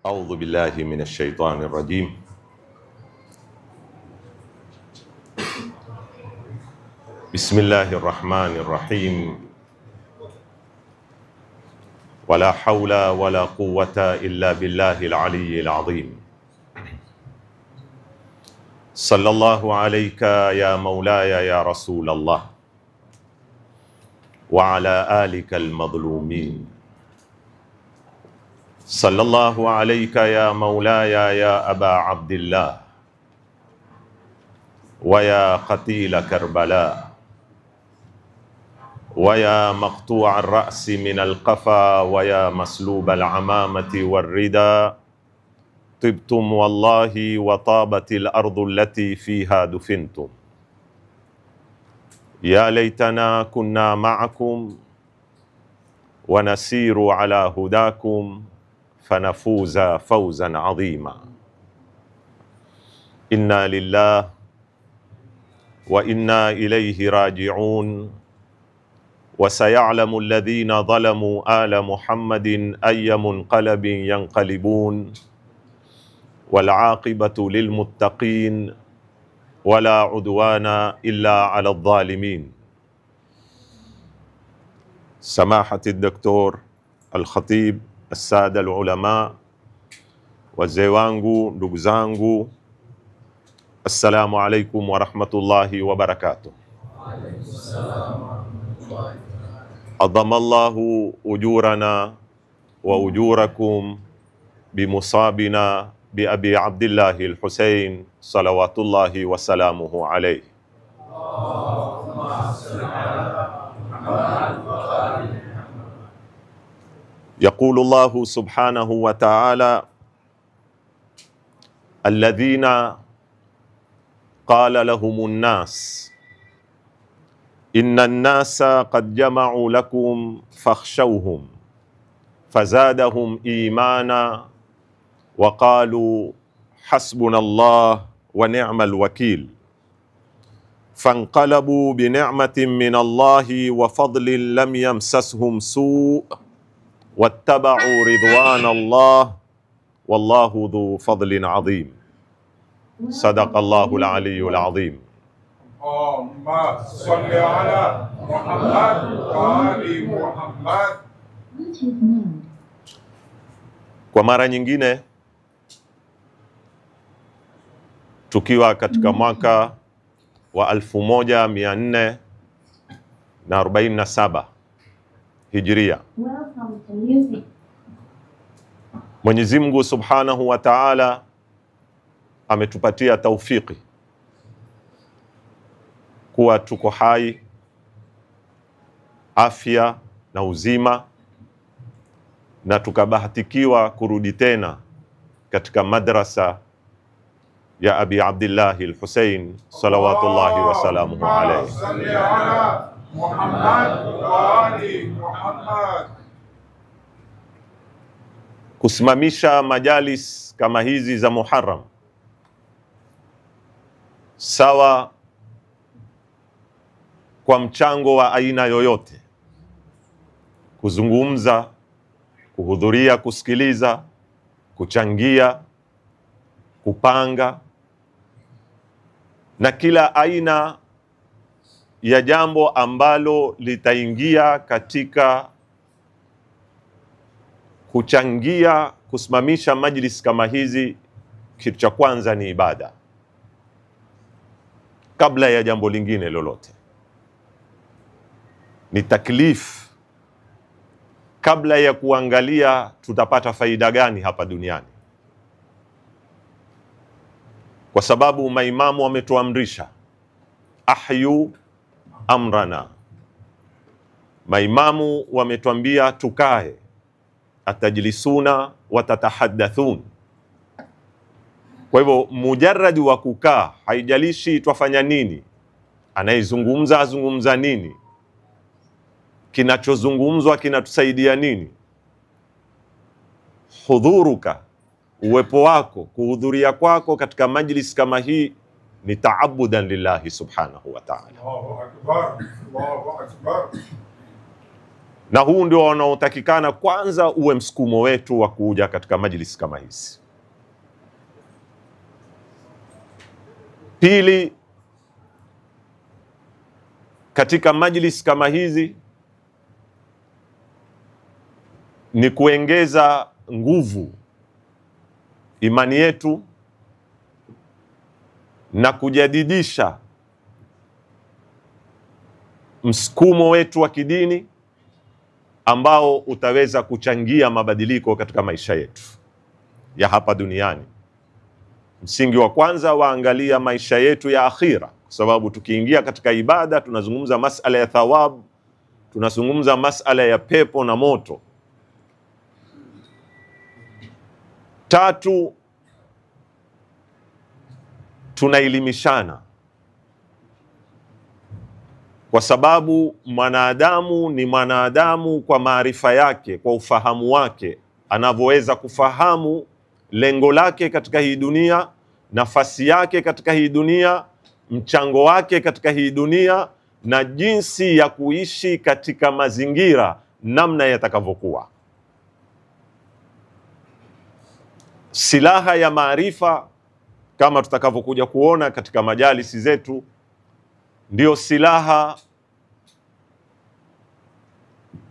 أعوذ بالله من الشيطان الرجيم. بسم الله الرحمن الرحيم. ولا حول ولا قوة إلا بالله العلي العظيم. صلى الله عليك يا مولاي يا رسول الله وعلى آلك المظلومين. صلى الله عليك يا مولاي يا أبا عبد الله ويا قتيل كربلاء ويا مقطوع الرأس من القفا ويا مسلوب العمامة والردى. طبتم والله وطابت الأرض التي فيها دفنتم. يا ليتنا كنا معكم ونسير على هداكم فنفوز فوزا عظيما. إنا لله وإنا إليه راجعون. وسيعلم الذين ظلموا آل محمد أي منقلب ينقلبون. والعاقبة للمتقين ولا عدوان إلا على الظالمين. سماحة الدكتور الخطيب، السادة العلماء، wazee wangu, ndugu zangu, assalamu alaikum wa rahmatullahi wa barakatuh. Adhamallahu ujurana wa ujurakum bimusabina bi abi Abdillahi al-Husayn salawatullahi wa salamuhu alayhi. يقول الله سبحانه وتعالى: الذين قال لهم الناس إن الناس قد جمعوا لكم فاخشوهم فزادهم إيمانا وقالوا حسبنا الله ونعم الوكيل. فانقلبوا بنعمة من الله وفضل لم يمسسهم سوء واتبعوا رضوان الله والله ذو فضل عظيم. صدق الله العلي العظيم. اللهم صل على محمد وآل محمد. Kwa mara nyingine tukiwa katika mwaka wa 1447 Hijria, Mwenyezi Mungu Subhanahu wa Ta'ala ametupatia taufiki kuwa tuko hai, afya na uzima, na tukabahatikiwa kurudi tena katika madrasa ya Abi Abdillahi al-Husayn salawatullahi wa salamuhu alayhi. Salli ala Muhammad wa ali Muhammad. Kusimamisha majalis kama hizi za Muharram sawa kwa mchango wa aina yoyote, kuzungumza, kuhudhuria, kusikiliza, kuchangia, kupanga na kila aina ya jambo ambalo litaingia katika kuchangia kusimamisha majlis kama hizi. Kitu cha kwanza ni ibada, kabla ya jambo lingine lolote. Ni taklif, kabla ya kuangalia tutapata faida gani hapa duniani, kwa sababu maimamu wametuamrisha ahyu amrana. Maimamu wametuambia tukae, atajlisuna watatahaddathun. Kwa hivyo mujarradi wa kukaa, haijalishi twafanya nini, anayezungumza azungumza nini, kinachozungumzwa kinatusaidia nini. Hudhuruka, uwepo wako, kuhudhuria kwako katika majlis kama hii ni taabudan lillahi subhanahu wa ta'ala. Allahu akbar, Allahu akbar. Na huu ndio wanaotakikana kwanza uwe msukumo wetu wa kuja katika majlis kama hizi. Pili, katika majlis kama hizi ni kuongeza nguvu imani yetu na kujadidisha msukumo wetu wa kidini ambao utaweza kuchangia mabadiliko katika maisha yetu ya hapa duniani. Msingi wa kwanza waangalia maisha yetu ya akhira, kwa sababu tukiingia katika ibada tunazungumza masala ya thawabu, tunazungumza masala ya pepo na moto. Tatu, tunaelimishana, kwa sababu mwanadamu ni mwanadamu kwa maarifa yake, kwa ufahamu wake, anavyoweza kufahamu lengo lake katika hii dunia, nafasi yake katika hii dunia, mchango wake katika hii dunia, na jinsi ya kuishi katika mazingira namna yatakavyokuwa. Silaha ya maarifa, kama tutakavyokuja kuona katika majalisi zetu, ndio silaha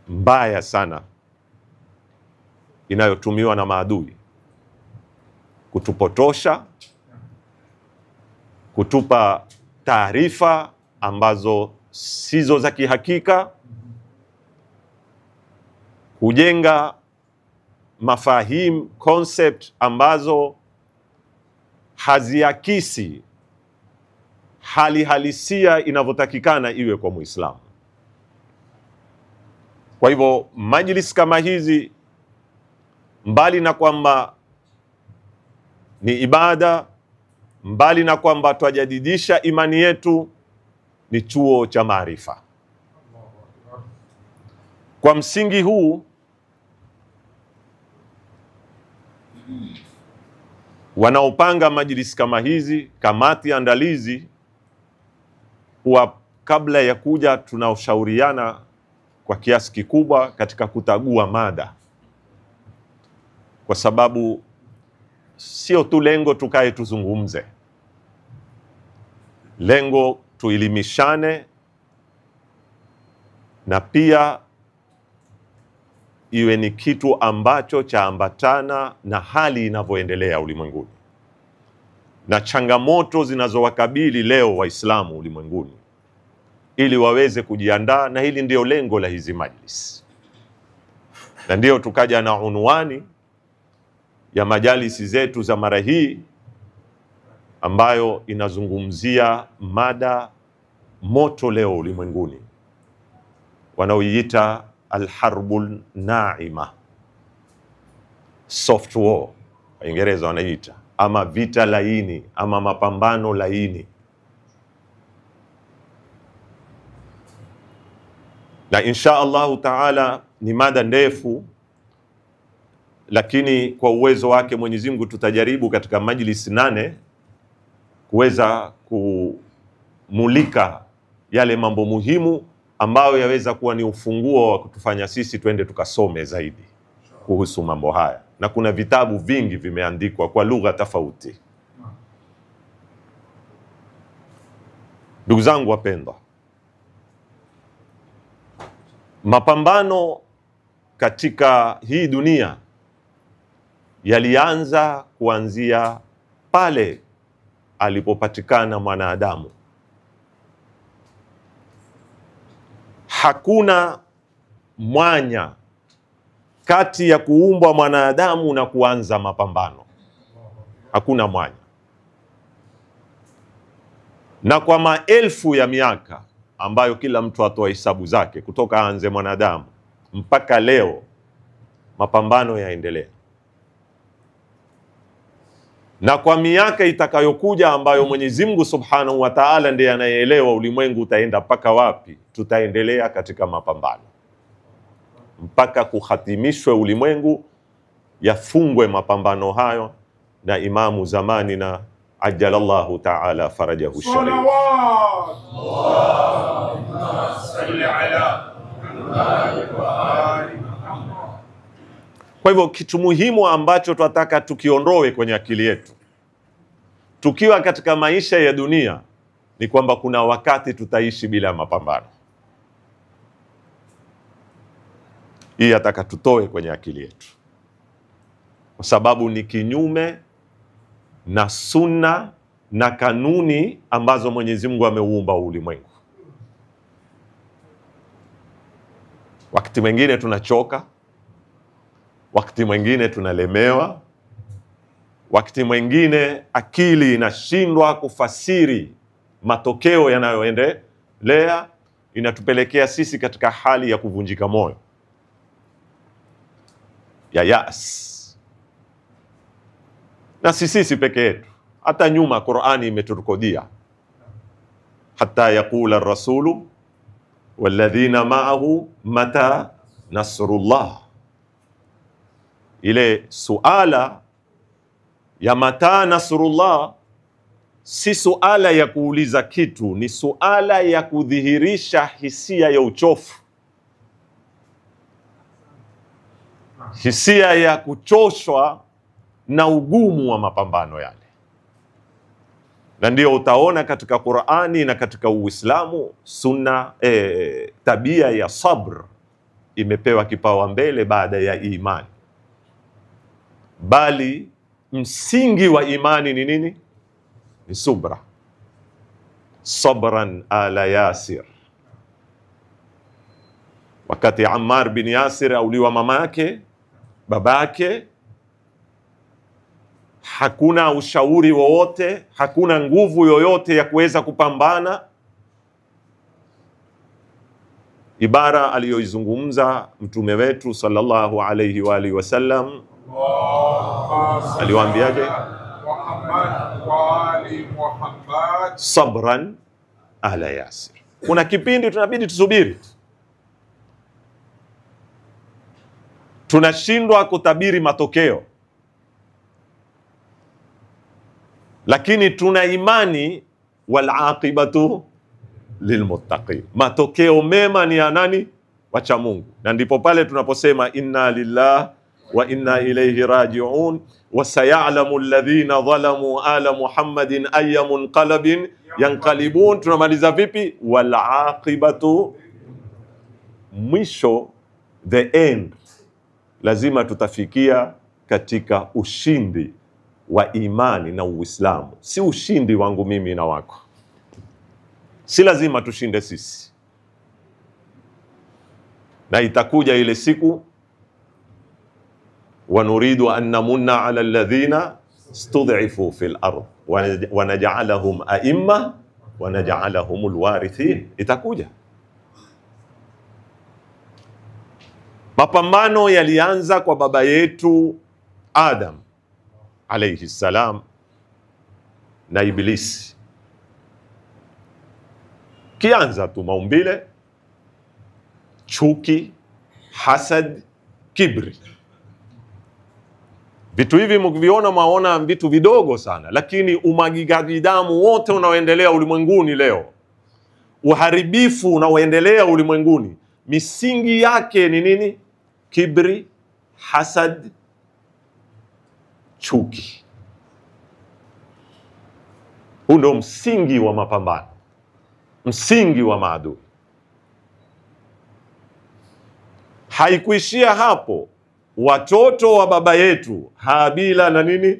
mbaya sana inayotumiwa na maadui kutupotosha, kutupa taarifa ambazo sizo za kihakika, kujenga mafahim, concept ambazo haziakisi hali halisia inavyotakikana iwe kwa Muislamu. Kwa hivyo majlis kama hizi, mbali na kwamba ni ibada, mbali na kwamba twajadidisha imani yetu, ni chuo cha maarifa. Kwa msingi huu, wanaopanga majlis kama hizi, kamati andalizi, huwa kabla ya kuja tunaoshauriana kwa kiasi kikubwa katika kutagua mada, kwa sababu sio tu lengo tukae tuzungumze, lengo tuelimishane, na pia iwe ni kitu ambacho chaambatana na hali inavyoendelea ulimwenguni na changamoto zinazowakabili leo Waislamu ulimwenguni, ili waweze kujiandaa. Na hili ndio lengo la hizi majlis, na ndio tukaja na unwani ya majalisi zetu za mara hii, ambayo inazungumzia mada moto leo ulimwenguni, wanaoiita alharbul naima, soft war Waingereza wanaita, ama vita laini, ama mapambano laini. Na insha Allahu taala ni mada ndefu, lakini kwa uwezo wake Mwenyezi Mungu tutajaribu katika majlis 8 kuweza kumulika yale mambo muhimu ambayo yaweza kuwa ni ufunguo wa kutufanya sisi twende tukasome zaidi kuhusu mambo haya. Na kuna vitabu vingi vimeandikwa kwa lugha tofauti. Ndugu zangu wapendwa, mapambano katika hii dunia yalianza kuanzia pale alipopatikana mwanadamu. Hakuna mwanya kati ya kuumbwa mwanadamu na kuanza mapambano, hakuna mwanya. Na kwa maelfu ya miaka ambayo kila mtu atoa hesabu zake, kutoka aanze mwanadamu mpaka leo, mapambano yaendelea. Na kwa miaka itakayokuja ambayo Mwenyezi Mungu Subhanahu wa Ta'ala ndiye anayeelewa ulimwengu utaenda mpaka wapi, tutaendelea katika mapambano mpaka kuhatimishwe ulimwengu, yafungwe mapambano hayo na imamu zamani na ajjalallahu ta'ala farajahu sharif. Salawat Allahumma salli ala Muhammad wa Kwa hivyo kitu muhimu ambacho tunataka tukiondoe kwenye akili yetu tukiwa katika maisha ya dunia ni kwamba kuna wakati tutaishi bila mapambano. Hii nataka tutoe kwenye akili yetu, kwa sababu ni kinyume na sunna na kanuni ambazo Mwenyezi Mungu ameuumba ulimwengu. Wakati mwingine tunachoka, wakati mwingine tunalemewa, wakati mwingine akili inashindwa kufasiri matokeo yanayoendelea, inatupelekea sisi katika hali ya kuvunjika moyo, ya yas. Na sisi peke yetu, hata nyuma Qur'ani imeturukodia, hata yaqula ar-rasulu walladhina ma'ahu mata nasrullah. Ile suala ya mata nasrullah si suala ya kuuliza kitu, ni suala ya kudhihirisha hisia ya uchofu, hisia ya kuchoshwa na ugumu wa mapambano yale. Na ndio utaona katika Qur'ani na katika Uislamu sunna tabia ya sabr imepewa kipawa mbele baada ya imani. Bali msingi wa imani ni nini? Ni subra. Sabran ala Yasir. Wakati Ammar bin Yasir auliwa mama yake, baba yake, hakuna ushauri wowote, hakuna nguvu yoyote ya kuweza kupambana. Ibara aliyoizungumza mtume wetu sallallahu alayhi wa alihi wasallam, aliwaambiaje? Muhammad wa ali Muhammad, sabran ala Yasir. Kuna kipindi tunabidi tusubiri, tunashindwa kutabiri matokeo, lakini tuna imani wal aqibatu lilmuttaqin. Matokeo mema ni ya nani? Wacha Mungu. Na ndipo pale tunaposema inna lillahi wa inna ilayhi raji'un wa sayalamu alladhina zalamu ala Muhammadin ayya munqalabin yanqalibun. Tunamaliza vipi? Wal aqibatu, mwisho, the end, lazima tutafikia katika ushindi wa imani na Uislamu. Si ushindi wangu mimi na wako, si lazima tushinde sisi. Na itakuja ile siku, wa nuridu an namunna ala alladhina stud'ifu fil ard wa naj'alahum a'imma wa naj'alahum alwarithin. Itakuja. Mapambano yalianza kwa baba yetu Adam alayhi salam na Ibilisi. Kianza tu maumbile, chuki, hasad, kibri. Vitu hivi mkiviona mwaona vitu vidogo sana, lakini umwagikaji damu wote unaoendelea ulimwenguni leo, uharibifu unaoendelea ulimwenguni, misingi yake ni nini? Kibri, hasad, chuki. Huu ndio msingi wa mapambano, msingi wa maadui. Haikuishia hapo. Watoto wa baba yetu Habila na nini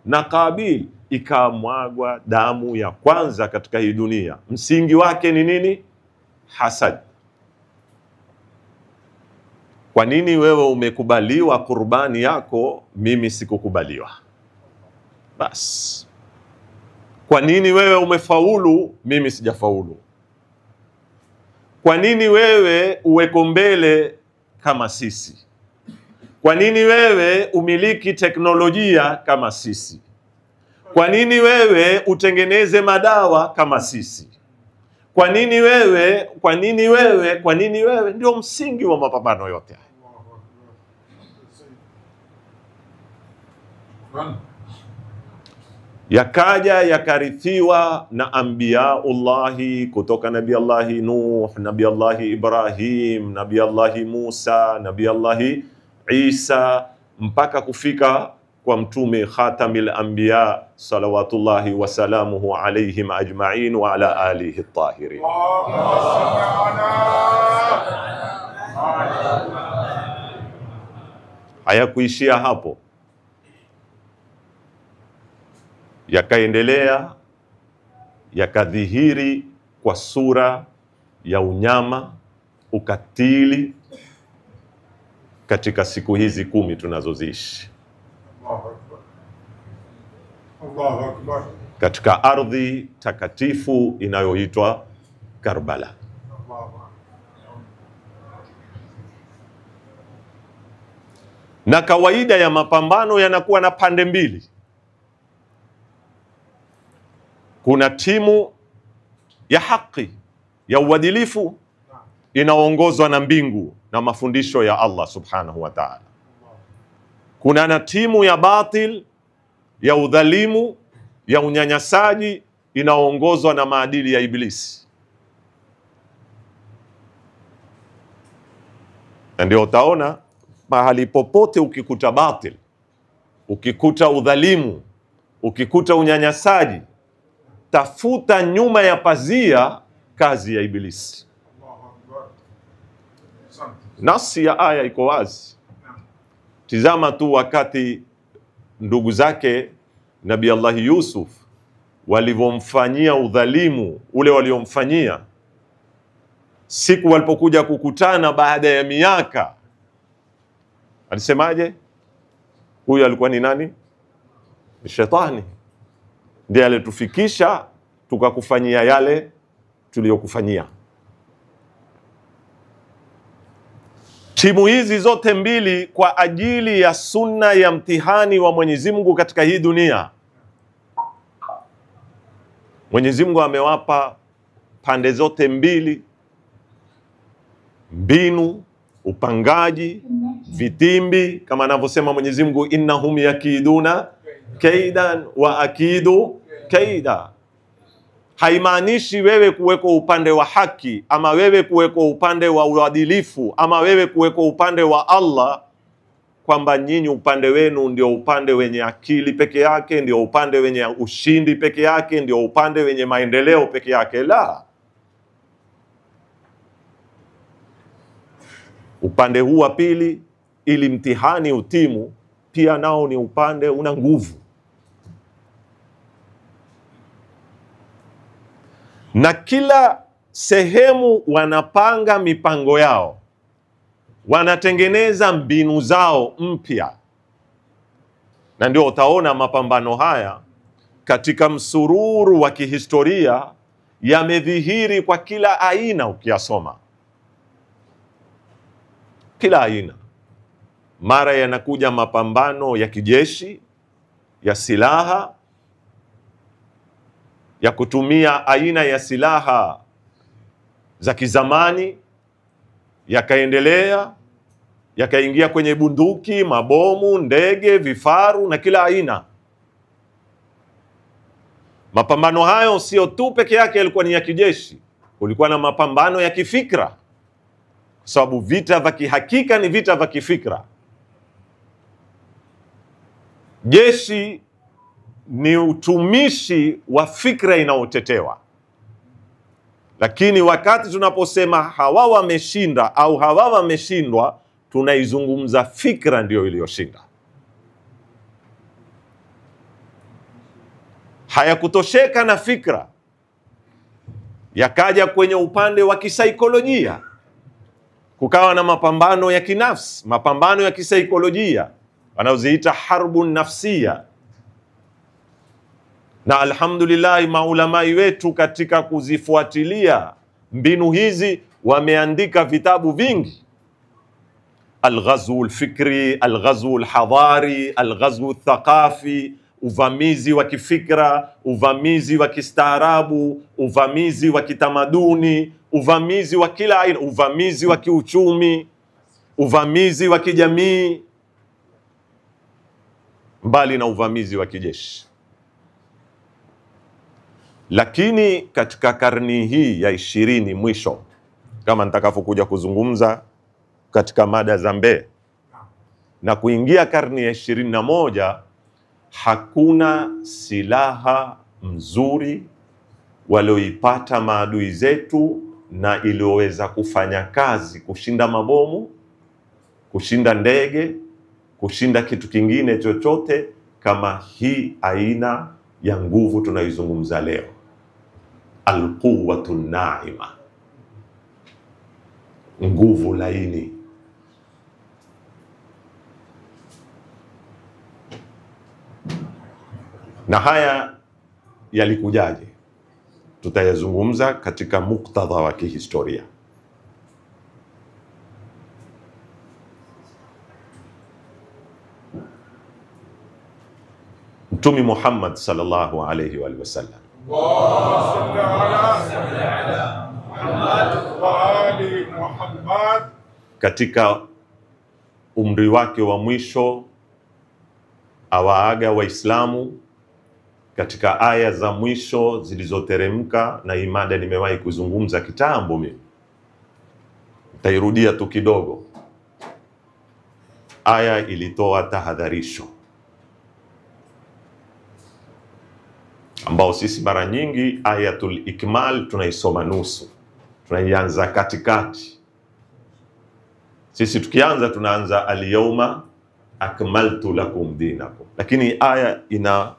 na Kabil, ikamwagwa damu ya kwanza katika hii dunia. Msingi wake ni nini? Hasad. Kwa nini wewe umekubaliwa kurbani yako, mimi sikukubaliwa? Bas. Kwa nini wewe umefaulu, mimi sijafaulu? Kwa nini wewe uweko mbele kama sisi? Kwa nini wewe umiliki teknolojia kama sisi? Kwa nini wewe utengeneze madawa kama sisi? Kwa nini wewe? Kwa nini wewe? Kwa nini wewe? Ndio msingi wa mapambano yote haya. Yakaja yakarithiwa na anbiyaullahi, kutoka nabiyallahi Nuh, nabiyallahi Ibrahim, nabiyallahi Musa, nabiyallahi Isa, mpaka kufika kwa Mtume Khatamil Anbiya salawatullahi wasalamuhu alayhim ajma'in wa ala alihi tahirin. Hayakuishia hapo, yakaendelea yakadhihiri kwa sura ya unyama, ukatili katika siku hizi 10 tunazoziishi Allahu Akbar. katika ardhi takatifu inayoitwa Karbala. Na kawaida ya mapambano yanakuwa na pande mbili. Kuna timu ya haki ya uadilifu inaongozwa na mbingu na mafundisho ya Allah subhanahu wa ta'ala. Kuna na timu ya batil ya udhalimu ya unyanyasaji inaongozwa na maadili ya Ibilisi. Na ndio utaona mahali popote ukikuta batil, ukikuta udhalimu, ukikuta unyanyasaji, tafuta nyuma ya pazia kazi ya Ibilisi. Nasi ya aya iko wazi. Tizama tu wakati ndugu zake Nabii Allah Yusuf walivyomfanyia udhalimu ule waliomfanyia, siku walipokuja kukutana baada ya miaka, alisemaje? Huyu alikuwa ni nani? Ni shetani, ndiye alitufikisha tukakufanyia yale tuliyokufanyia. Timu hizi zote mbili kwa ajili ya sunna ya mtihani wa Mwenyezi Mungu katika hii dunia, Mwenyezi Mungu amewapa pande zote mbili mbinu, upangaji, vitimbi, kama anavyosema Mwenyezi Mungu, innahum yakiduna kaidan wa akidu kaida. Haimaanishi wewe kuweko upande wa haki, ama wewe kuweko upande wa uadilifu, ama wewe kuweko upande wa Allah, kwamba nyinyi upande wenu ndio upande wenye akili peke yake, ndio upande wenye ushindi peke yake, ndio upande wenye maendeleo peke yake. La, upande huu wa pili, ili mtihani utimu, pia nao ni upande una nguvu. Na kila sehemu wanapanga mipango yao, wanatengeneza mbinu zao mpya. Na ndio utaona mapambano haya katika msururu wa kihistoria yamedhihiri kwa kila aina. Ukiyasoma kila aina, mara yanakuja mapambano ya kijeshi, ya silaha, ya kutumia aina ya silaha za kizamani, yakaendelea yakaingia kwenye bunduki, mabomu, ndege, vifaru na kila aina. Mapambano hayo sio tu peke yake yalikuwa ni ya kijeshi, kulikuwa na mapambano ya kifikra, kwa sababu vita vya kihakika ni vita vya kifikra. Jeshi ni utumishi wa fikra inayotetewa, lakini wakati tunaposema hawa wameshinda au hawa wameshindwa, tunaizungumza fikra ndiyo iliyoshinda. Hayakutosheka na fikra, yakaja kwenye upande wa kisaikolojia, kukawa na mapambano ya kinafsi, mapambano ya kisaikolojia wanaoziita harbun nafsia. Na alhamdulillah, maulamai wetu katika kuzifuatilia mbinu hizi wameandika vitabu vingi: alghazwu alfikri, alghazwu alhadari, alghazwu althaqafi, uvamizi wa kifikra, uvamizi wa kistaarabu, uvamizi wa kitamaduni, uvamizi wa kila aina, uvamizi wa kiuchumi, uvamizi wa kijamii, mbali na uvamizi wa kijeshi. Lakini katika karni hii ya 20 mwisho, kama nitakavyokuja kuzungumza katika mada za mbele, na kuingia karne ya 21, hakuna silaha mzuri walioipata maadui zetu na iliyoweza kufanya kazi kushinda mabomu, kushinda ndege, kushinda kitu kingine chochote kama hii aina ya nguvu tunaizungumza leo, alquwwatu naima, nguvu laini. Na haya yalikujaje? Tutayazungumza katika muktadha wa kihistoria. Mtume Muhammad sallallahu alayhi wa sallam, katika umri wake wa mwisho awaaga Waislamu katika aya za mwisho zilizoteremka, na imada nimewahi kuzungumza kitambo mimi, nitairudia tu kidogo. Aya ilitoa tahadharisho ambao sisi mara nyingi ayatul ikmal tunaisoma nusu, tunaianza katikati. Sisi tukianza tunaanza al-yawma akmaltu lakum dinakum, lakini aya ina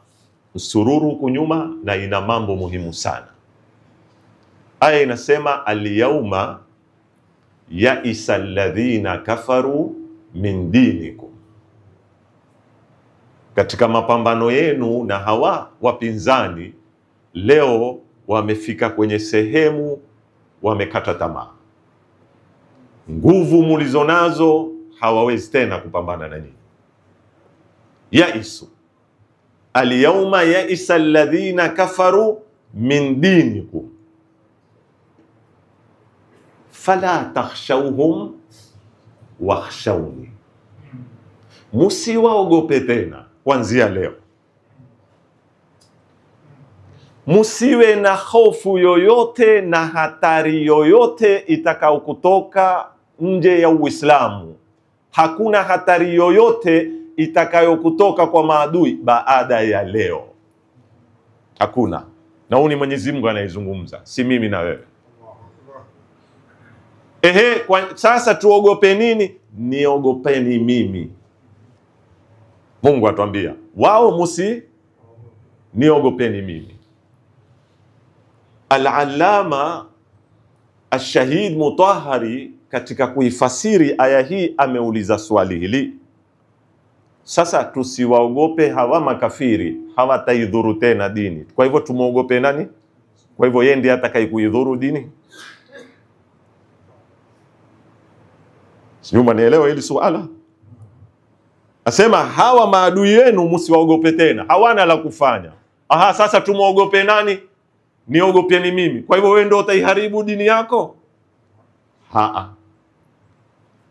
msururu huku nyuma na ina mambo muhimu sana. Aya inasema al-yawma yaisa alladhina kafaru min dinikum, katika mapambano yenu na hawa wapinzani leo wamefika kwenye sehemu wamekata tamaa. Nguvu mulizonazo hawawezi tena kupambana na nyinyi. Yaisu al-yawma yaisa alladhina kafaru min dinikum fala takhshawhum wakhshawni, musiwaogope tena kuanzia leo, musiwe na hofu yoyote na hatari yoyote itakao kutoka nje ya Uislamu. Hakuna hatari yoyote itakayokutoka kwa maadui baada ya leo, hakuna. Na huyu ni Mwenyezi Mungu anayezungumza, si mimi na wewe. Sasa tuogope nini? Niogopeni mimi. Mungu atuambia wao musi niogopeni mimi. Al-Allama Ash-Shahid Mutahhari katika kuifasiri aya hii ameuliza swali hili: sasa tusiwaogope hawa makafiri, hawataidhuru tena dini, kwa hivyo tumuogope nani? Kwa hivyo yeye ndiye atakayekuidhuru dini? Sijui mnielewa hili suala. Asema hawa maadui yenu msiwaogope tena, hawana la kufanya. Aha, sasa tumuogope nani? Niogopeni mimi. Kwa hivyo wewe ndio utaiharibu dini yako?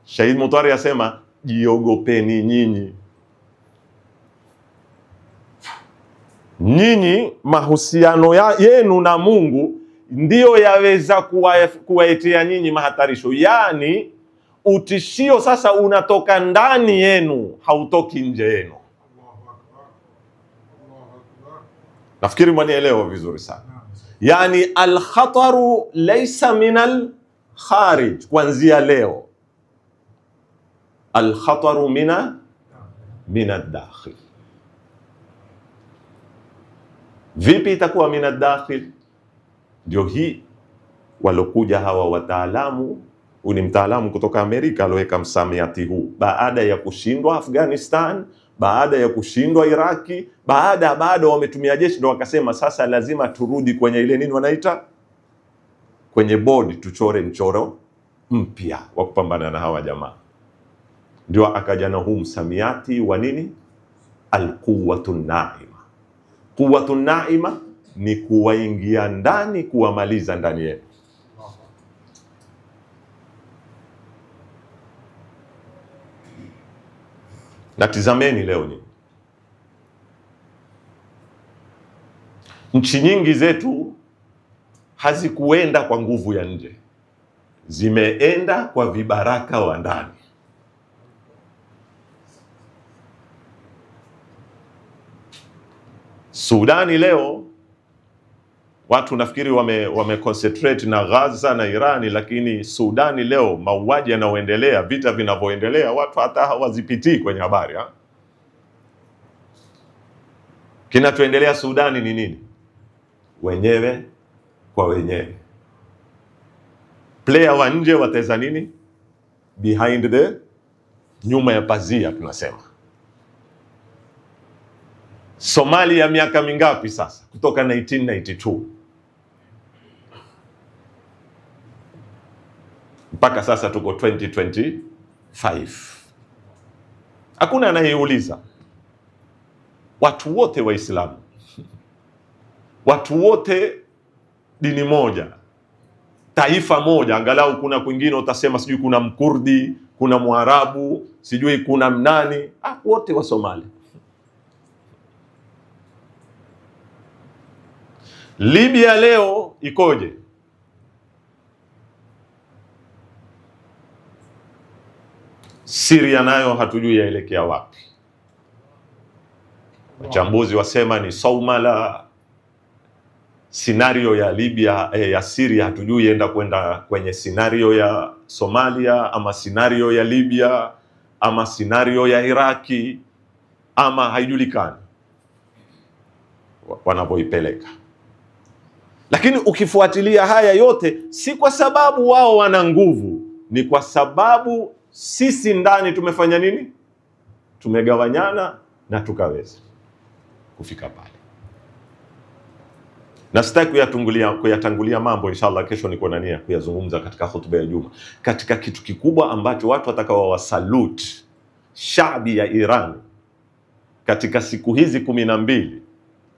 Shahid Mutahhari asema jiogopeni nyinyi. Nyinyi mahusiano yenu na Mungu ndiyo yaweza kuwaetea nyinyi mahatarisho. Yani utishio sasa unatoka ndani yenu, hautoki nje yenu. Nafikiri mwanielewa vizuri sana. Yani al-khataru laysa min al-kharij, kuanzia leo al-khataru min ad-dakhil. Vipi itakuwa min ad-dakhil? Ndio hii walokuja hawa wataalamu. Huyu ni mtaalamu kutoka Amerika aloweka msamiati huu. Baada ya kushindwa Afghanistan, baada ya kushindwa Iraki, baada wametumia jeshi, ndio wakasema sasa lazima turudi kwenye ile nini wanaita kwenye bodi, tuchore mchoro mpya wa kupambana na hawa jamaa. Ndio akaja na huu msamiati wa nini? Al-quwwatun naima. Quwwatun naima ni kuwaingia ndani, kuwamaliza ndani yetu. Na tizameni leo nyinyi, nchi nyingi zetu hazikuenda kwa nguvu ya nje, zimeenda kwa vibaraka wa ndani. Sudani leo watu nafikiri wame concentrate na Gaza na Irani, lakini Sudani leo mauaji yanayoendelea, vita vinavyoendelea, watu hata hawazipitii kwenye habari. Kinachoendelea Sudani ni nini? Wenyewe kwa wenyewe. Player wa nje wateza nini? Behind the, nyuma ya pazia tunasema. Somalia miaka mingapi sasa? Kutoka 1992 mpaka sasa tuko 2025. Hakuna anayeuliza. Watu wote Waislamu, watu wote dini moja, taifa moja. Angalau kuna kwingine utasema sijui kuna Mkurdi, kuna Mwarabu, sijui kuna mnani, wote wa Somalia. Libya leo ikoje? Syria nayo hatujui yaelekea wapi. Wachambuzi wasema ni Somalia. Scenario ya Libya ya Syria hatujui enda kwenda kwenye scenario ya Somalia, ama scenario ya Libya, ama scenario ya Iraki, ama haijulikani wanapoipeleka. Lakini ukifuatilia haya yote, si kwa sababu wao wana nguvu, ni kwa sababu sisi ndani tumefanya nini? Tumegawanyana na tukaweza kufika pale. Na sitaki kuyatangulia mambo, inshallah kesho niko na nia kuyazungumza katika hotuba ya Juma, katika kitu kikubwa ambacho watu watakao wasalute shabi ya Iran katika siku hizi 12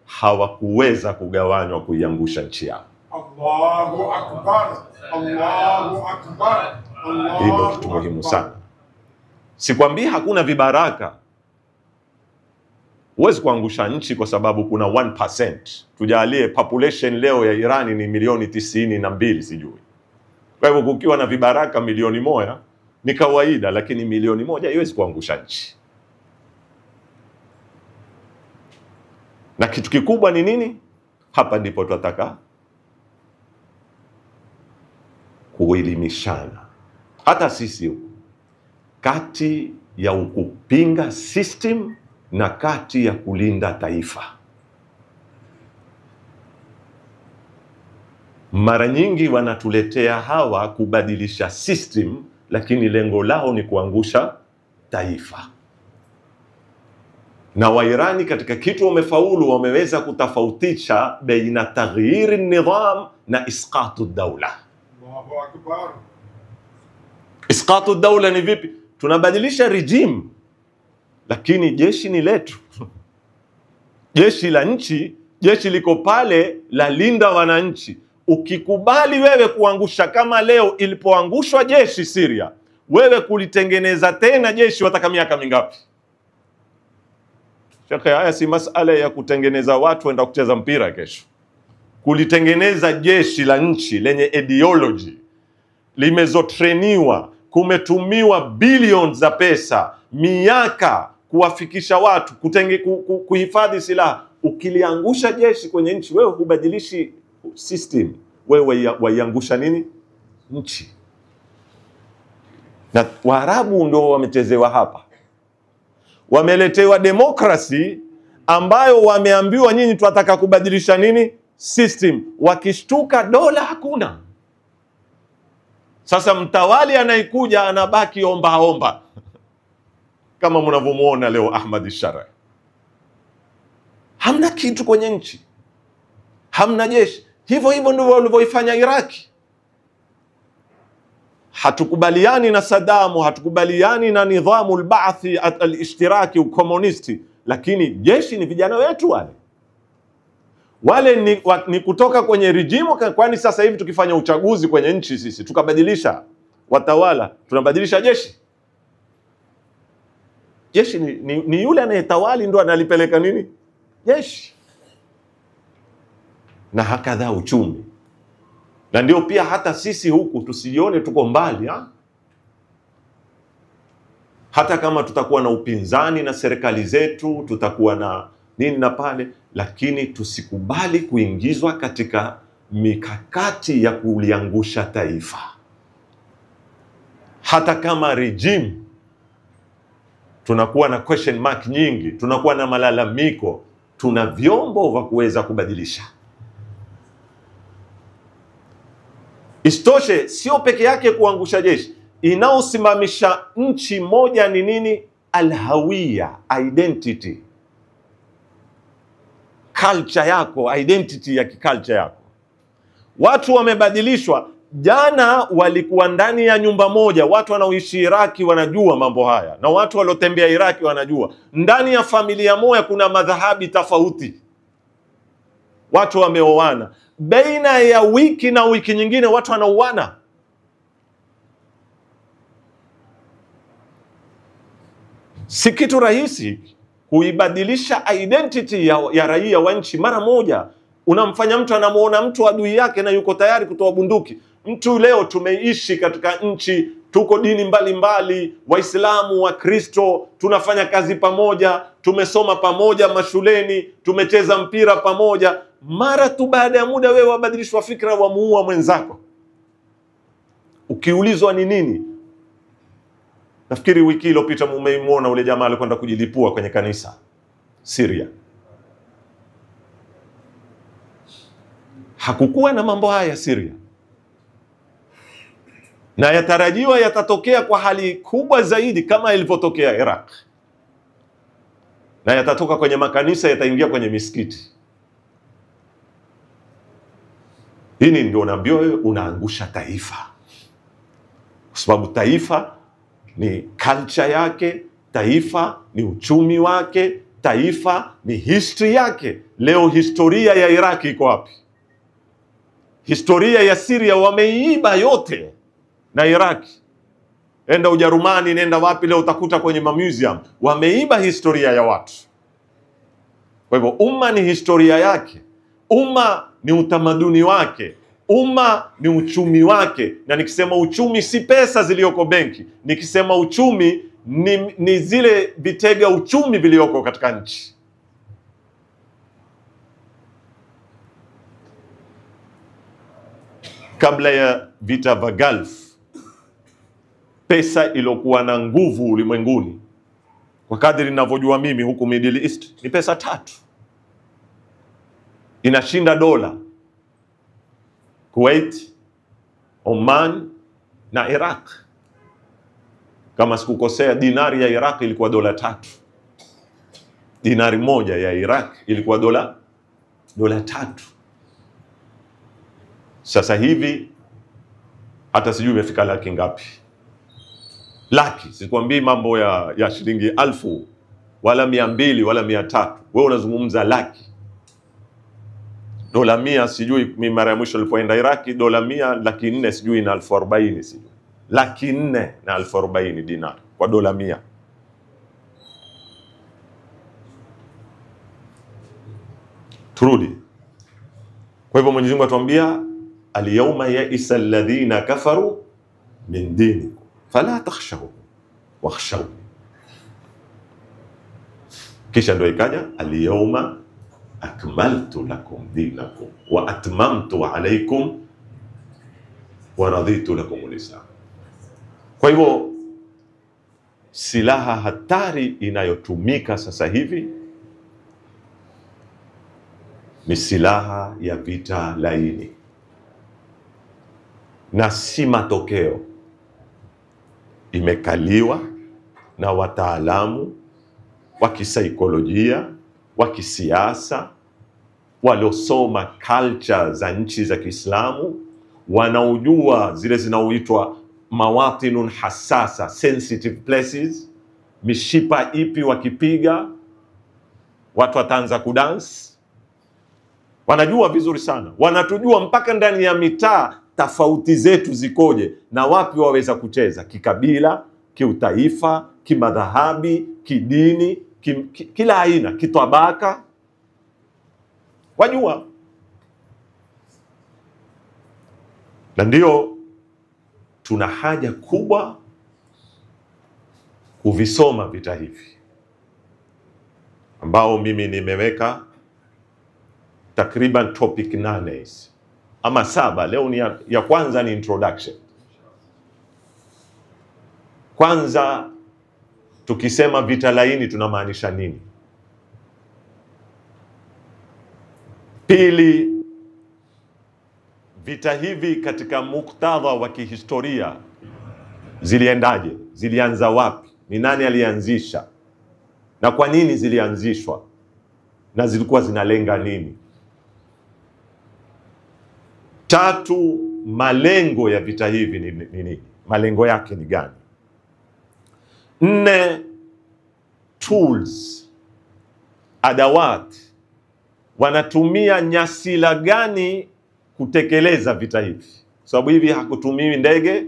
hawakuweza kugawanywa kuiangusha nchi yao. Allahu Akbar, Allahu Akbar, Allahu. Hilo kitu muhimu sana. Sikwambii hakuna vibaraka. Huwezi kuangusha nchi kwa sababu kuna 1%. Tujalie population leo ya Irani ni milioni 92 sijui. Kwa hivyo kukiwa na vibaraka milioni 1 ni kawaida, lakini milioni 1 haiwezi kuangusha nchi. Na kitu kikubwa ni nini? Hapa ndipo tunataka kuelimishana. Hata sisi huku, kati ya kupinga system na kati ya kulinda taifa. Mara nyingi wanatuletea hawa kubadilisha system, lakini lengo lao ni kuangusha taifa. Na Wairani katika kitu wamefaulu, wameweza kutofautisha baina taghyir an-nidham na isqatu ad-dawla. Allahu Akbar. Isqatu ad-dawla ni vipi? Tunabadilisha regime, lakini jeshi ni letu. Jeshi la nchi, jeshi liko pale la linda wananchi. Ukikubali wewe kuangusha, kama leo ilipoangushwa jeshi Syria, wewe kulitengeneza tena jeshi wataka miaka mingapi? Shekhe, haya si masala ya kutengeneza watu waenda kucheza mpira kesho. Kulitengeneza jeshi la nchi lenye ideology, limezotreniwa, kumetumiwa billions za pesa, miaka kuwafikisha watu, kuhifadhi silaha. Ukiliangusha jeshi kwenye nchi, wewe hubadilishi system, wewe waiangusha nini? Nchi. Na Waarabu ndio wamechezewa hapa. Wameletewa demokrasi ambayo wameambiwa nyinyi tunataka kubadilisha nini? System. Wakishtuka dola hakuna. Sasa mtawali anaikuja anabaki omba. Kama mnavyomuona leo Ahmad Shara. Hamna kitu kwenye nchi. Hamna jeshi. Hivyo ndivyo walivyoifanya Iraki. Hatukubaliani na Sadamu, hatukubaliani na nidhamu al-ba'thi al-ishtiraki ukomunisti, lakini jeshi ni vijana wetu wale. Wale ni kutoka kwenye rejimu. Kwani sasa hivi tukifanya uchaguzi kwenye nchi sisi tukabadilisha watawala, tunabadilisha jeshi? Jeshi ni yule anayetawali ndo analipeleka nini? Jeshi. Na hakadha uchumi. Na ndio pia hata sisi huku tusijione tuko mbali. Hata kama tutakuwa na upinzani na serikali zetu, tutakuwa nini na pale, lakini tusikubali kuingizwa katika mikakati ya kuliangusha taifa. Hata kama regime tunakuwa na question mark nyingi, tunakuwa na malalamiko, tuna vyombo vya kuweza kubadilisha. Isitoshe, sio peke yake kuangusha jeshi. Inaosimamisha nchi moja ni nini? Alhawiya, identity, culture yako, identity ya kiculture yako. Watu wamebadilishwa. Jana walikuwa ndani ya nyumba moja, watu wanaoishi Iraki wanajua mambo haya, na watu waliotembea Iraki wanajua. Ndani ya familia moja kuna madhahabi tofauti, watu wameoana. Baina ya wiki na wiki nyingine watu wanauana. Si kitu rahisi kuibadilisha identity ya raia wa nchi mara moja. Unamfanya mtu anamuona mtu adui yake na yuko tayari kutoa bunduki. Mtu leo tumeishi katika nchi, tuko dini mbalimbali, Waislamu, Wakristo, tunafanya kazi pamoja, tumesoma pamoja mashuleni, tumecheza mpira pamoja. Mara tu baada ya muda wewe wabadilishwa fikra, wamuua mwenzako. Ukiulizwa ni nini? Nafikiri wiki iliyopita mumeimuona ule jamaa alikwenda kujilipua kwenye kanisa Syria. Hakukuwa na mambo haya Syria, na yatarajiwa yatatokea kwa hali kubwa zaidi kama ilivyotokea Iraq, na yatatoka kwenye makanisa, yataingia kwenye misikiti. Hili ndio unaambiwa wewe unaangusha taifa, kwa sababu taifa ni culture yake, taifa ni uchumi wake, taifa ni history yake. Leo historia ya Iraki iko wapi? Historia ya Syria wameiiba yote na Iraki. Enda Ujerumani, nenda wapi leo utakuta kwenye museum wameiba historia ya watu. Kwa hivyo umma ni historia yake, umma ni utamaduni wake, umma ni uchumi wake. Na nikisema uchumi si pesa zilizoko benki, nikisema uchumi ni zile vitega uchumi vilioko katika nchi. Kabla ya vita vya Gulf, pesa iliyokuwa na nguvu ulimwenguni kwa kadri ninavyojua mimi huku Middle East ni pesa tatu. Inashinda dola: Kuwait, Oman na Iraq. Kama sikukosea, dinari ya Iraq ilikuwa dola 3. Dinari moja ya Iraq ilikuwa dola 3. Sasa hivi hata sijui imefika laki ngapi. Laki, sikwambii mambo ya shilingi 1000 wala 200 wala 300. Wewe unazungumza laki. Dola 100, sijui mimi mara ya mwisho nilipoenda Iraki, dola 100 laki 4 sijui na 1040 sijui. Laki 4 na 1040 dinari kwa dola 100. Turudi. Kwa hivyo Mwenyezi Mungu atuambia, al-yawma ya'isa alladhina kafaru min dinikum fala takhshawhum wakhshawni. Kisha ndio ikaja al-yawma akmaltu lakum dinakum wa atmamtu alaykum wa raditu lakum al-islam. Kwa hivyo silaha hatari inayotumika sasa hivi ni silaha ya vita laini, na si matokeo. Imekaliwa na wataalamu wa kisaikolojia, wa kisiasa, waliosoma culture za nchi za Kiislamu, wanaojua zile zinaoitwa mawatinun hasasa, sensitive places. Mishipa ipi wakipiga watu wataanza kudance. Wanajua vizuri sana, wanatujua mpaka ndani ya mitaa tofauti zetu zikoje na wapi waweza kucheza kikabila, kiutaifa, kimadhahabi, kidini, kila aina, kitabaka. Wajua. Na ndio tuna haja kubwa kuvisoma vita hivi. ambao mimi nimeweka takriban topic 8 hizi ama 7. Leo ni ya kwanza ni introduction. Kwanza tukisema vita laini tunamaanisha nini? Pili, vita hivi katika muktadha wa kihistoria ziliendaje? Zilianza wapi? Ni nani alianzisha? Na kwa nini zilianzishwa? Na zilikuwa zinalenga nini? Tatu, malengo ya vita hivi ni nini? Malengo yake ni gani? 4, tools, adawat, wanatumia nyasila gani kutekeleza vita hivi? Sababu hivi hakutumiwi ndege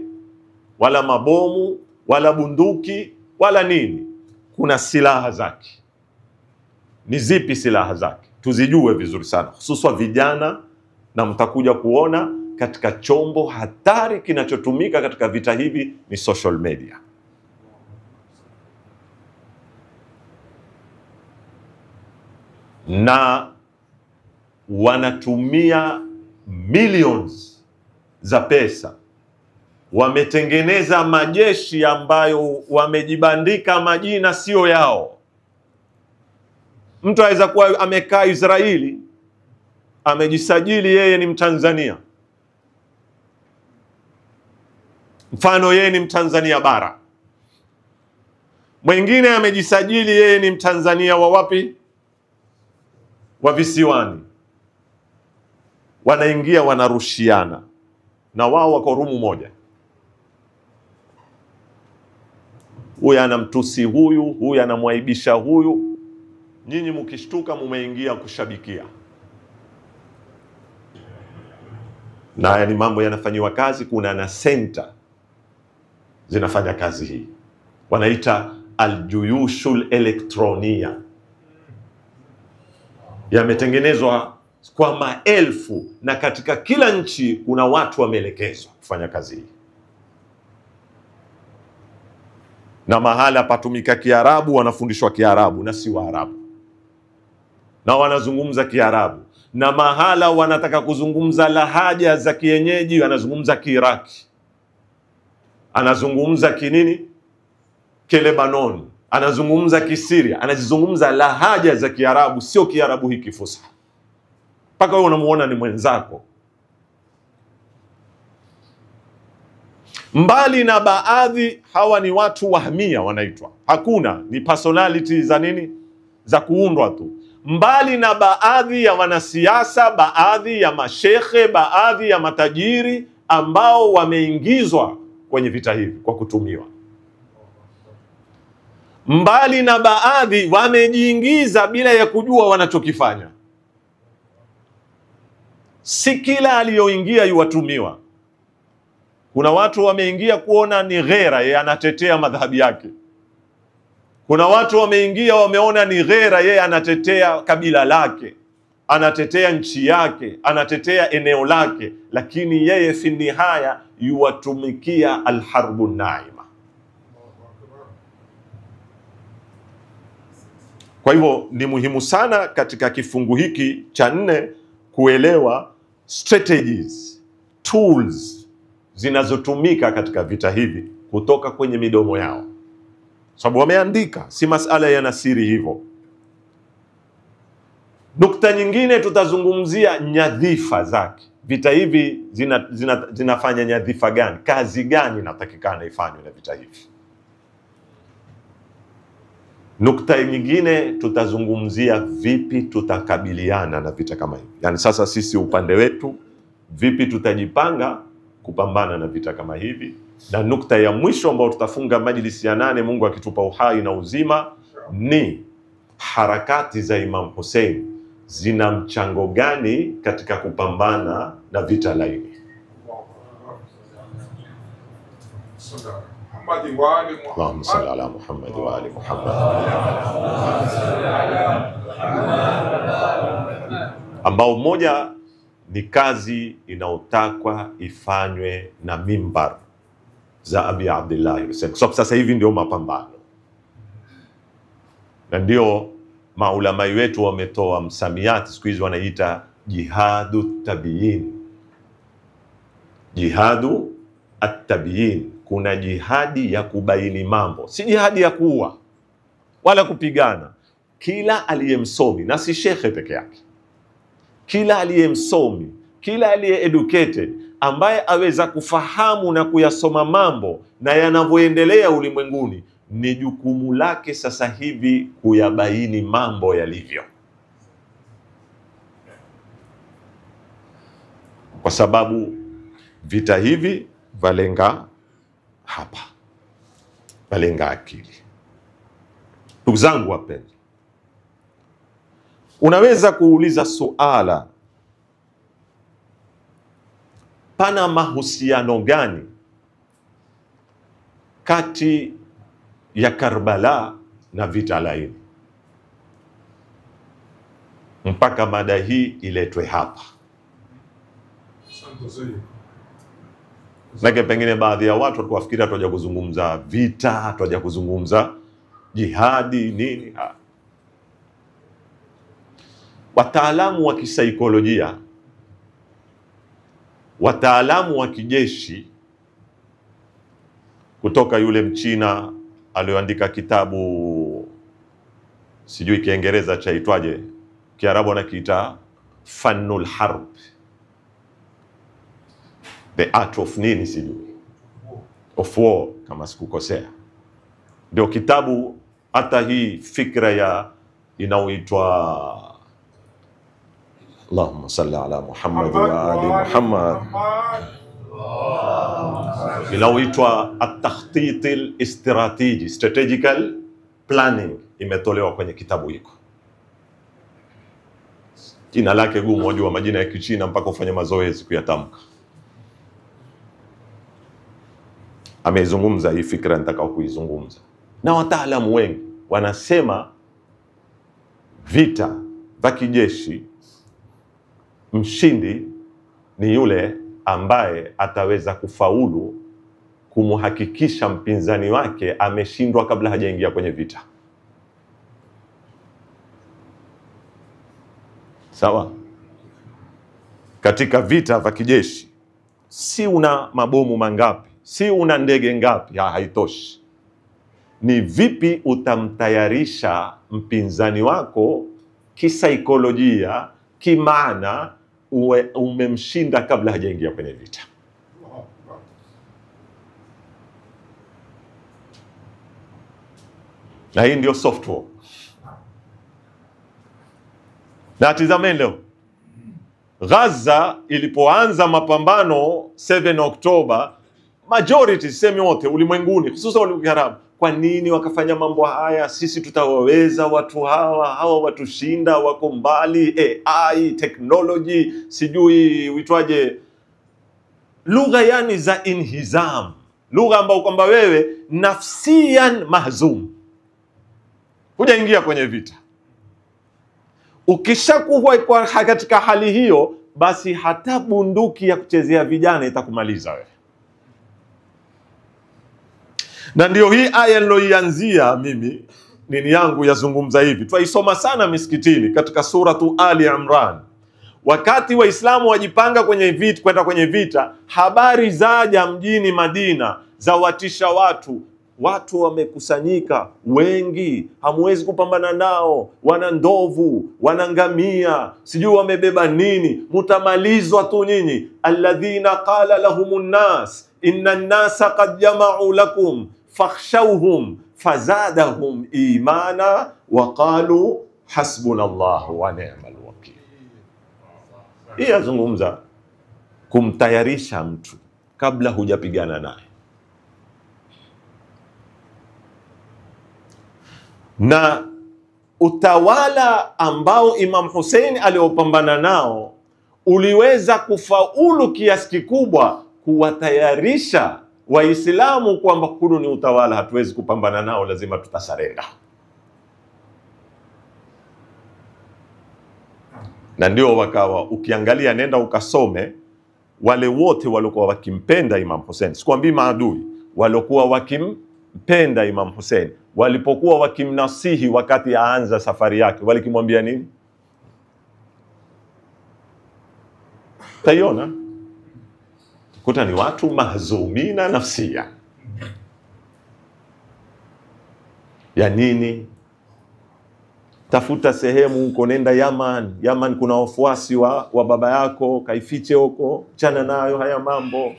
wala mabomu wala bunduki wala nini. Kuna silaha zake. Ni zipi silaha zake? Tuzijue vizuri sana, hususan vijana, na mtakuja kuona katika chombo hatari kinachotumika katika vita hivi ni social media. Na wanatumia millions za pesa. Wametengeneza majeshi ambayo wamejibandika majina sio yao. Mtu aweza kuwa amekaa Israeli, amejisajili yeye ni Mtanzania. Mfano yeye ni Mtanzania bara. Mwingine amejisajili yeye ni Mtanzania wa wapi? Wa visiwani. Wanaingia wanarushiana. Na wao wako rumu moja. Huyu anamtusi huyu, huyu anamwaibisha huyu. Nyinyi mkishtuka mumeingia kushabikia. Na haya ni mambo yanafanywa kazi. Kuna na center zinafanya kazi hii. Wanaita aljuyushul elektronia. Yametengenezwa kwa maelfu, na katika kila nchi kuna watu wameelekezwa kufanya kazi hii. Na mahala patumika Kiarabu wanafundishwa Kiarabu na si Waarabu. Na wanazungumza Kiarabu. Na mahala wanataka kuzungumza lahaja za kienyeji wanazungumza Kiiraki. Anazungumza kinini? Kilebanon. Anazungumza Kisiria. Anazungumza lahaja za Kiarabu, sio Kiarabu hiki fusha. Paka wewe unamuona ni mwenzako. Mbali na baadhi, hawa ni watu wahmia wanaitwa. Hakuna, ni personality za nini? Za kuundwa tu. Mbali na baadhi ya wanasiasa, baadhi ya mashekhe, baadhi ya matajiri ambao wameingizwa kwenye vita hivi kwa kutumiwa. Mbali na baadhi wamejiingiza bila ya kujua wanachokifanya. Si kila aliyoingia yuwatumiwa. Kuna watu wameingia kuona ni ghera, yeye anatetea madhhabi yake. Kuna watu wameingia wameona ni ghera, yeye anatetea kabila lake, anatetea nchi yake, anatetea eneo lake, lakini yeye fi nihaya yuwatumikia alharbu naima. Kwa hivyo ni muhimu sana katika kifungu hiki cha 4 kuelewa strategies, tools zinazotumika katika vita hivi kutoka kwenye midomo yao. Sababu wameandika, si masala ya nasiri hivyo. Nukta nyingine tutazungumzia nyadhifa zake. Vita hivi zinafanya nyadhifa gani? Kazi gani inatakikana ifanywe na vita hivi? Nukta nyingine tutazungumzia vipi tutakabiliana na vita kama hivi. Yani sasa sisi upande wetu vipi tutajipanga kupambana na vita kama hivi. Na nukta ya mwisho ambayo tutafunga majlisi ya 8 Mungu akitupa uhai na uzima ni harakati za Imam Hussein zina mchango gani katika kupambana na vita laini. Allahumma salli ala Muhammad wa ali Muhammad. Ambao moja ni kazi inayotakwa ifanywe na mimbar za Abi Abdullah Hussein. So sasa hivi ndio mapambano. Na ndio Maulamai wetu wametoa msamiati, siku hizi wanaita jihadu tabiyin. Jihadu at-tabiyin, kuna jihadi ya kubaini mambo, si jihadi ya kuua wala kupigana. Kila aliyemsomi, na si shekhe peke yake, kila aliyemsomi, kila aliye educated, ambaye aweza kufahamu na kuyasoma mambo na yanavyoendelea ulimwenguni, ni jukumu lake sasa hivi kuyabaini mambo yalivyo, kwa sababu vita hivi valenga hapa, valenga akili. Ndugu zangu wapenzi, unaweza kuuliza suala, pana mahusiano gani kati ya Karbala na vita laini mpaka mada hii iletwe hapa? Nake pengine baadhi ya watu walikuwa wafikiria tuaja kuzungumza vita, tuaja kuzungumza jihadi nini. Wataalamu wa kisaikolojia, wataalamu wa kijeshi, kutoka yule Mchina alioandika kitabu, sijui Kiingereza chaitwaje, Kiarabu anakiita Fannul Harb, the art of nini sijui, of war kama sikukosea. Ndio kitabu hata hii fikra ya inaoitwa Allahumma salli ala Muhammad wa ali Muhammad, inaoitwa at-takhtit al-istrategi, strategical planning, imetolewa kwenye kitabu hiko. Jina lake gumu, wajua majina ya Kichina mpaka ufanye mazoezi kuyatamka. Ameizungumza hii fikra nitakao kuizungumza, na wataalamu wengi wanasema vita vya kijeshi, mshindi ni yule ambaye ataweza kufaulu kumhakikisha mpinzani wake ameshindwa kabla hajaingia kwenye vita. Sawa? Katika vita vya kijeshi, si una mabomu mangapi, si una ndege ngapi, haitoshi. Ni vipi utamtayarisha mpinzani wako kisaikolojia, kimaana, uwe umemshinda kabla hajaingia kwenye vita. Na hii ndio software. Na tizameni leo Gaza ilipoanza mapambano 7 Oktoba, majority semi wote ulimwenguni, hususan ulimwengu Arabu, kwa nini wakafanya mambo haya? Sisi tutawaweza watu hawa watushinda, wako mbali, AI, technology, sijui uitwaje, lugha yani za inhizam, lugha ambayo kwamba wewe nafsiyan mahzum, hujaingia kwenye vita. Ukishakuwa katika hali hiyo, basi hata bunduki ya kuchezea vijana itakumaliza wewe. Na ndio hii aya niloianzia mimi nini yangu yazungumza hivi. Twaisoma sana misikitini katika suratu Ali Imran. Wakati Waislamu wajipanga kwenye vita, kwenda kwenye vita, habari zaja mjini Madina za watisha watu. Watu wamekusanyika wengi, hamwezi kupambana nao, wana ndovu, wana ngamia, sijui wamebeba nini, mutamalizwa tu nyinyi. Alladhina qala lahumun nas inna an-nasa qad jama'u lakum fakhshawhum fazadahum imana wa qalu hasbunallahu wa ni'mal wakil. Hii yazungumza kumtayarisha mtu kabla hujapigana naye. Na utawala ambao Imam Hussein aliopambana nao uliweza kufaulu kiasi kikubwa kuwatayarisha Waislamu kwamba huu ni utawala hatuwezi kupambana nao, lazima tutasarenda. Na ndio wakawa, ukiangalia nenda ukasome wale wote waliokuwa wakimpenda Imam Hussein, sikwambii maadui, waliokuwa wanampenda Imam Hussein walipokuwa wakimnasihi wakati aanza safari yake, walikimwambia nini? Taiona kuta ni watu mahzumina nafsia ya nini? Tafuta sehemu huko, nenda Yaman. Yaman kuna wafuasi wa baba yako, kaifiche huko, chana nayo haya mambo.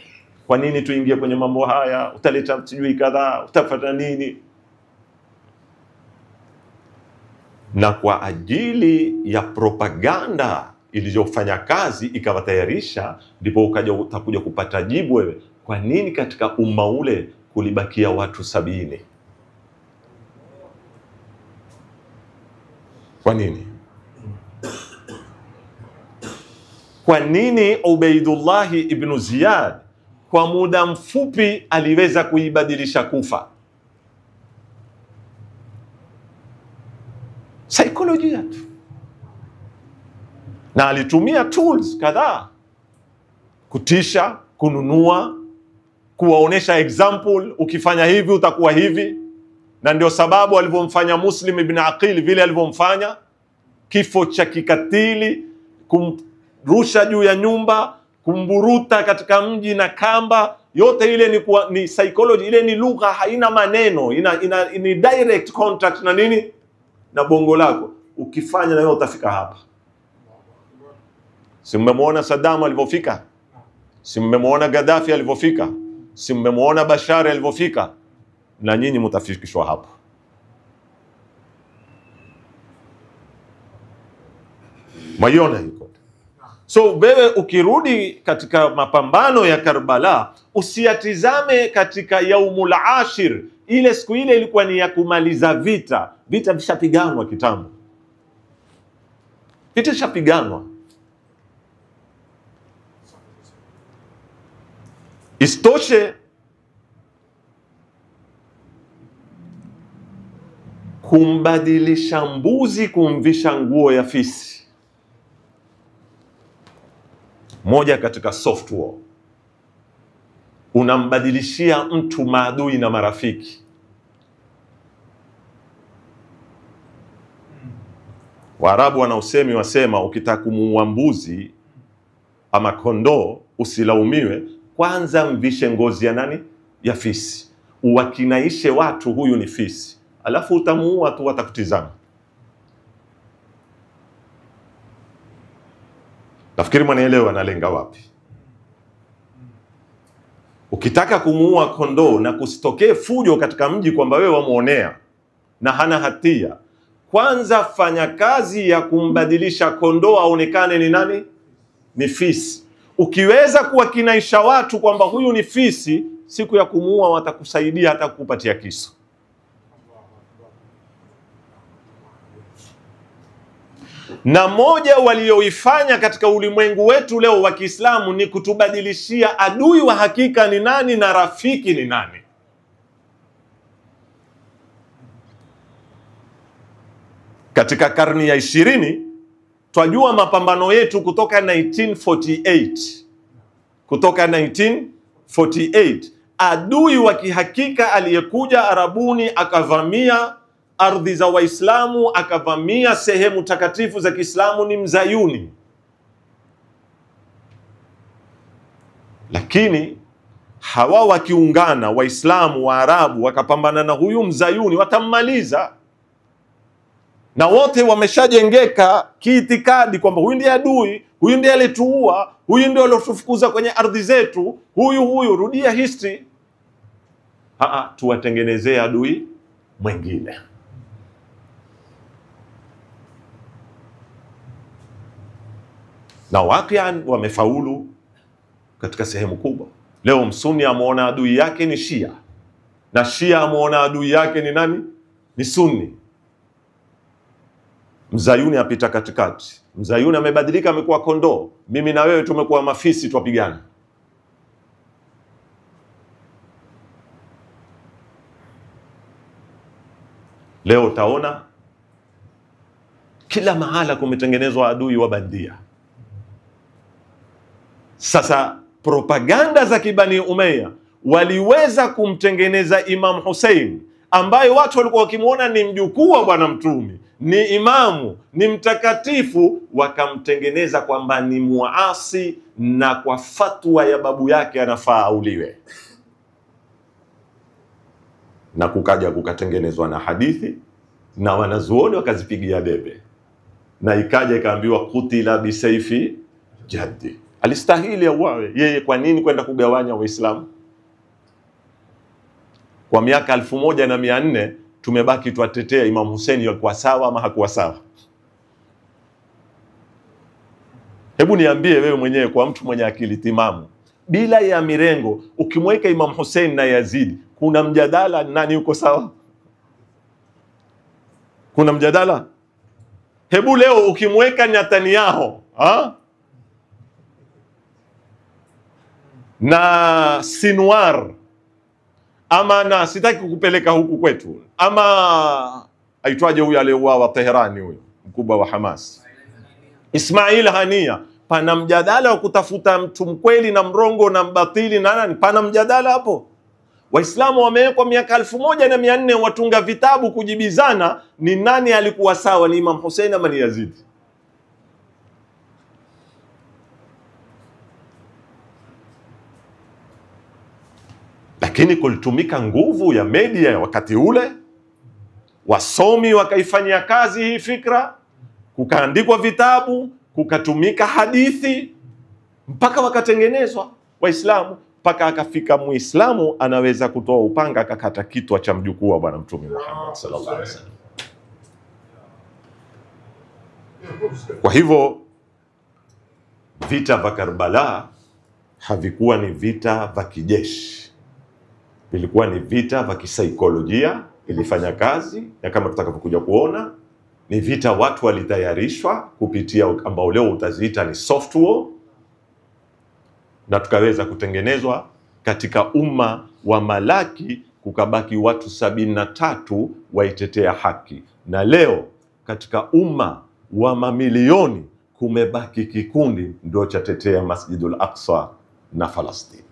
Kwa nini tuingie kwenye mambo haya? Utaleta sijui kadhaa, utafuata nini? Na kwa ajili ya propaganda iliyofanya kazi ikawatayarisha, ndipo utakuja kupata jibu wewe, kwa nini katika umma ule kulibakia watu 70? Kwa nini? Kwa nini Ubaidullah ibn Ziyad kwa muda mfupi aliweza kuibadilisha Kufa? Saikolojia tu, na alitumia tools kadhaa kutisha, kununua, kuwaonesha example, ukifanya hivi utakuwa hivi. Na ndio sababu alivyomfanya Muslim ibn Aqil vile alivyomfanya, kifo cha kikatili, kumrusha juu ya nyumba, kumburuta katika mji na kamba, yote ile ni psychology, ile ni lugha, haina maneno, ni direct contact na nini? Na bongo lako. Ukifanya na wewe utafika hapa. Si mmemwona Saddam alivyofika? Si mmemwona Gaddafi alivyofika? Si mmemwona Bashar alivyofika? Na nyinyi mtafikishwa hapo. Maiona hiko. So wewe ukirudi katika mapambano ya Karbala, usiyatizame katika yaumul ashir. Ile siku ile ilikuwa ni ya kumaliza vita. Vita vishapiganwa kitambo. Vita vishapiganwa. Istoshe kumbadilisha mbuzi kumvisha nguo ya fisi, moja katika software. Unambadilishia mtu maadui na marafiki. Waarabu wana usemi wasema, ukitaka kumuua mbuzi ama kondoo usilaumiwe, kwanza mvishe ngozi ya nani? Ya fisi. Uwakinaishe watu huyu ni fisi, alafu utamuua tu, watakutizama. Nafikiri mwanaelewa nalenga wapi. Ukitaka kumuua kondoo na kusitokee fujo katika mji kwamba wewe wamuonea na hana hatia, kwanza fanya kazi ya kumbadilisha kondoo aonekane ni nani? Ni fisi. Ukiweza kuwakinaisha watu kwamba huyu ni fisi, siku ya kumuua watakusaidia hata kukupatia kisu. Na moja walioifanya katika ulimwengu wetu leo wa Kiislamu ni kutubadilishia adui wa hakika ni nani na rafiki ni nani. Katika karni ya 20 twajua mapambano yetu kutoka 1948. Kutoka 1948 adui wa kihakika aliyekuja Arabuni akavamia ardhi za Waislamu, akavamia sehemu takatifu za Kiislamu ni Mzayuni. Lakini hawa wakiungana, Waislamu wa Arabu wakapambana na huyu Mzayuni, watammaliza. Na wote wameshajengeka kiitikadi kwamba huyu ndiye adui, huyu ndiye alituua, huyu ndiye aliotufukuza kwenye ardhi zetu, huyu. Rudia history. Tuwatengenezee adui mwingine. Na wakian wamefaulu katika sehemu kubwa. Leo Msuni amuona adui yake ni Shia, na Shia amuona adui yake ni nani? Ni Sunni. Mzayuni apita katikati. Mzayuni amebadilika, amekuwa kondoo. Mimi na wewe tumekuwa mafisi, twapigana. Leo utaona kila mahala kumetengenezwa adui wa bandia. Sasa propaganda za Kibani Umayya waliweza kumtengeneza Imam Hussein, ambaye watu walikuwa wakimwona ni mjukuu wa Bwana Mtume, ni imamu, ni mtakatifu, wakamtengeneza kwamba ni muasi, na kwa fatwa ya babu yake anafaa auliwe. Na kukaja kukatengenezwa na hadithi na wanazuoni wakazipigia debe, na ikaja ikaambiwa kutila bisaifi jaddi, alistahili auawe yeye. Kwa nini kwenda kugawanya Waislamu? Kwa miaka 1400 tumebaki tuatetea Imam Hussein alikuwa sawa ama hakuwa sawa. Hebu niambie wewe mwenyewe, kwa mtu mwenye akili timamu bila ya mirengo, ukimweka Imam Hussein na Yazid, kuna mjadala nani yuko sawa? Kuna mjadala? Hebu leo ukimweka Netanyahu na Sinwar, ama na sitaki kukupeleka huku kwetu, ama aitwaje huyu aliyeuawa Teherani, huyu mkubwa wa Hamas, Ismail Hania, pana mjadala wa kutafuta mtu mkweli na mrongo na mbatili na nani? Pana mjadala hapo? Waislamu wamewekwa miaka 1400 watunga vitabu kujibizana ni nani alikuwa sawa, ni Imam Hussein ama ni Yazid? Lakini kulitumika nguvu ya media ya wakati ule, wasomi wakaifanyia kazi hii fikra, kukaandikwa vitabu, kukatumika hadithi, mpaka wakatengenezwa Waislamu, mpaka akafika Muislamu anaweza kutoa upanga akakata kitwa cha mjukuu wa Bwana Mtume Muhammad sallallahu alaihi wasallam. Kwa hivyo vita vya Karbala havikuwa ni vita vya kijeshi, vilikuwa ni vita vya kisaikolojia, ilifanya kazi, na kama tutakavyokuja kuona ni vita watu walitayarishwa kupitia ambao leo utaziita ni software, na tukaweza kutengenezwa katika umma wa Malaki, kukabaki watu 73 waitetea haki, na leo katika umma wa mamilioni kumebaki kikundi ndio chatetea Masjidul Aqsa na Falastini,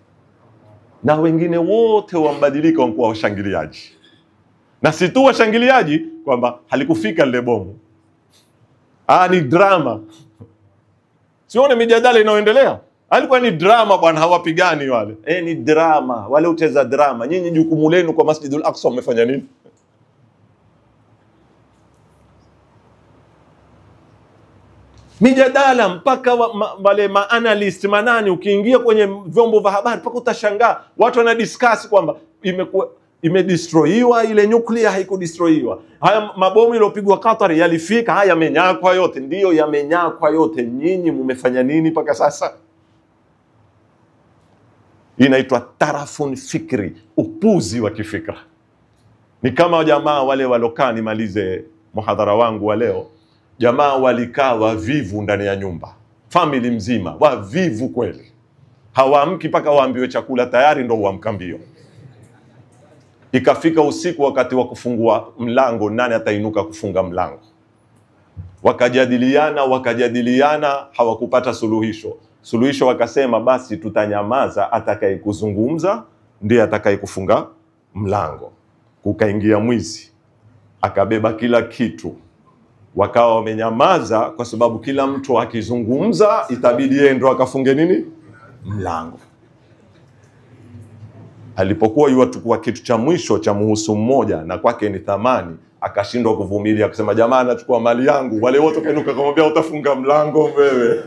na wengine wote wambadilika wanakuwa washangiliaji. Na si tu washangiliaji kwamba halikufika lile bomu, ni drama. Sione mijadala inayoendelea, alikuwa ni drama bwana, hawapigani wale. Ni drama, wale uteza drama. Nyinyi jukumu lenu kwa Masjidul Aqsa mmefanya nini? Mijadala mpaka wale maanalyst manani, ukiingia kwenye vyombo vya habari mpaka utashangaa watu wana discuss kwamba imedestroyiwa ile nuclear, haikudestroyiwa. Haya mabomu yaliyopigwa Qatar yalifika, haya yamenyakwa yote. Ndiyo, yamenyakwa yote. Nyinyi mmefanya nini mpaka sasa? Inaitwa tarafun fikri, upuzi wa kifikra. Ni kama jamaa wale walokaa, nimalize muhadhara wangu wa leo, jamaa walikaa wavivu ndani ya nyumba, family mzima wavivu kweli, hawaamki mpaka waambiwe chakula tayari ndo waamka mbio. Ikafika usiku, wakati wa kufungua mlango, nani atainuka kufunga mlango? Wakajadiliana, hawakupata suluhisho. Wakasema basi tutanyamaza, atakayekuzungumza ndiye atakayekufunga mlango. Kukaingia mwizi akabeba kila kitu, wakawa wamenyamaza, kwa sababu kila mtu akizungumza itabidi yeye ndo akafunge nini? Mlango. Alipokuwa yuachukua kitu cha mwisho cha muhusu mmoja na kwake ni thamani, akashindwa kuvumilia, akasema jamaa anachukua mali yangu. Wale wote kainuka kumwambia utafunga mlango wewe.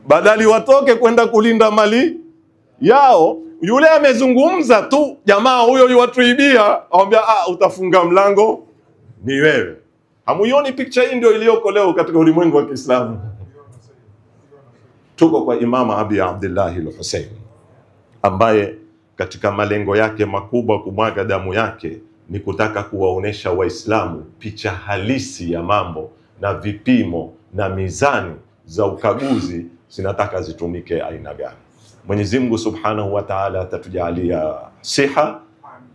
Badali watoke kwenda kulinda mali yao, yule amezungumza tu, jamaa huyo yuatuibia, aambia utafunga mlango ni wewe. Hamuioni picture hii ndio iliyoko leo katika ulimwengu wa Kiislamu? Tuko kwa Imam Abi Abdullah al-Hussein, ambaye katika malengo yake makubwa kumwaga damu yake ni kutaka kuwaonesha Waislamu picha halisi ya mambo, na vipimo na mizani za ukaguzi zinataka zitumike aina gani. Mwenyezi Mungu Subhanahu wa Ta'ala atatujalia siha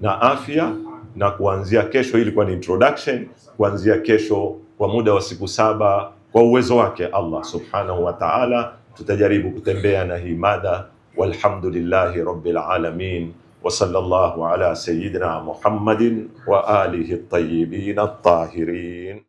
na afya, na kuanzia kesho, ili kwa ni introduction, kuanzia kesho kwa muda wa siku 7 kwa uwezo wake Allah Subhanahu wa Ta'ala tutajaribu kutembea na hii mada walhamdulillahi rabbil alamin wa sallallahu ala sayyidina Muhammadin wa alihi at-tayyibin at-tahirin.